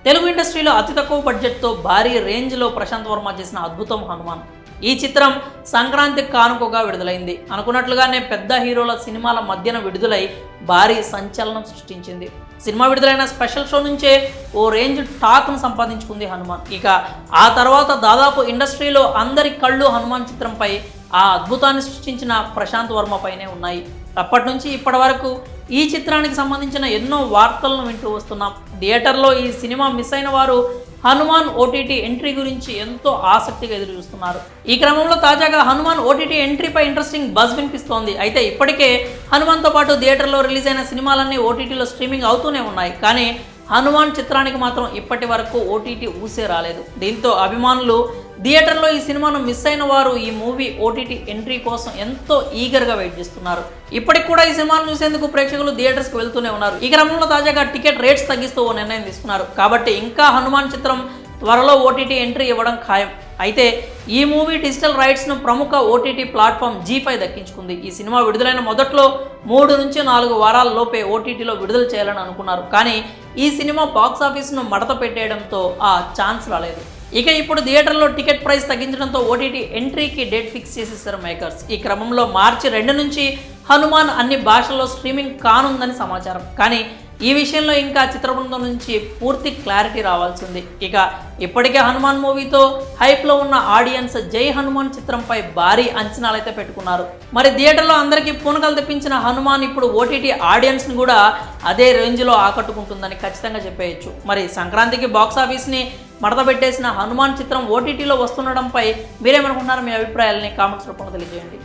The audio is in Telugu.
తెలుగు ఇండస్ట్రీలో అతి తక్కువ బడ్జెట్తో భారీ రేంజ్లో ప్రశాంత్ వర్మ చేసిన అద్భుతం హనుమాన్. ఈ చిత్రం సంక్రాంతికి కానుకగా విడుదలైంది. అనుకున్నట్లుగానే పెద్ద హీరోల సినిమాల మధ్యన విడుదలై భారీ సంచలనం సృష్టించింది. సినిమా విడుదలైన స్పెషల్ షో నుంచే ఓ రేంజ్ టాక్ను సంపాదించుకుంది హనుమాన్. ఇక ఆ తర్వాత దాదాపు ఇండస్ట్రీలో అందరి కళ్ళు హనుమాన్ చిత్రంపై, ఆ అద్భుతాన్ని సృష్టించిన ప్రశాంత్ వర్మ పైనే ఉన్నాయి. అప్పటి నుంచి ఇప్పటి వరకు ఈ చిత్రానికి సంబంధించిన ఎన్నో వార్తలను వింటూ వస్తున్నాం. థియేటర్లో ఈ సినిమా మిస్ అయిన వారు హనుమాన్ ఓటీటీ ఎంట్రీ గురించి ఎంతో ఆసక్తిగా ఎదురు చూస్తున్నారు. ఈ క్రమంలో తాజాగా హనుమాన్ ఓటీటీ ఎంట్రీపై ఇంట్రెస్టింగ్ బజ్ వినిపిస్తోంది. అయితే ఇప్పటికే హనుమాన్తో పాటు థియేటర్లో రిలీజ్ అయిన సినిమాలన్నీ ఓటీటీలో స్ట్రీమింగ్ అవుతూనే ఉన్నాయి. కానీ హనుమాన్ చిత్రానికి మాత్రం ఇప్పటి వరకు ఓటీటీ ఊసే రాలేదు. దీంతో అభిమానులు థియేటర్లో ఈ సినిమాను మిస్ అయిన వారు ఈ మూవీ ఓటీటీ ఎంట్రీ కోసం ఎంతో ఈగర్గా వెయిట్ చేస్తున్నారు. ఇప్పటికి కూడా ఈ సినిమాను చూసేందుకు ప్రేక్షకులు థియేటర్స్కి వెళ్తూనే ఉన్నారు. ఈ క్రమంలో తాజాగా టికెట్ రేట్స్ తగ్గిస్తూ ఓ నిర్ణయం తీసుకున్నారు. కాబట్టి ఇంకా హనుమాన్ చిత్రం త్వరలో ఓటీటీ ఎంట్రీ ఇవ్వడం ఖాయం. అయితే ఈ మూవీ డిజిటల్ రైట్స్ను ప్రముఖ ఓటీటీ ప్లాట్ఫామ్ జీ5 దక్కించుకుంది. ఈ సినిమా విడుదలైన మొదట్లో 3 నుంచి 4 వారాల లోపే ఓటీటీలో విడుదల చేయాలని అనుకున్నారు. కానీ ఈ సినిమా బాక్స్ ఆఫీస్ను మడత పెట్టేయడంతో ఆ ఛాన్స్ రాలేదు. ఇక ఇప్పుడు థియేటర్లో టికెట్ ప్రైస్ తగ్గించడంతో ఓటీటీ ఎంట్రీకి డేట్ ఫిక్స్ చేసేసారు మేకర్స్. ఈ క్రమంలో మార్చి 2 నుంచి హనుమాన్ అన్ని భాషల్లో స్ట్రీమింగ్ కానుందని సమాచారం. కానీ ఈ విషయంలో ఇంకా చిత్ర బృందం నుంచి పూర్తి క్లారిటీ రావాల్సి ఉంది. ఇక ఇప్పటికే హనుమాన్ మూవీతో హైప్లో ఉన్న ఆడియన్స్ జై హనుమాన్ చిత్రంపై భారీ అంచనాలు అయితే పెట్టుకున్నారు. మరి థియేటర్లో అందరికీ పూనకలు తెప్పించిన హనుమాన్ ఇప్పుడు ఓటీటీ ఆడియన్స్ని కూడా అదే రేంజ్లో ఆకట్టుకుంటుందని ఖచ్చితంగా చెప్పేయచ్చు. మరి సంక్రాంతికి బాక్స్ ఆఫీస్ని మడత పెట్టేసిన హనుమాన్ చిత్రం ఓటీటీలో వస్తుండడంపై మీరేమనుకుంటున్నారు? మీ అభిప్రాయాలని కామెంట్స్ రూపంలో తెలియజేయండి.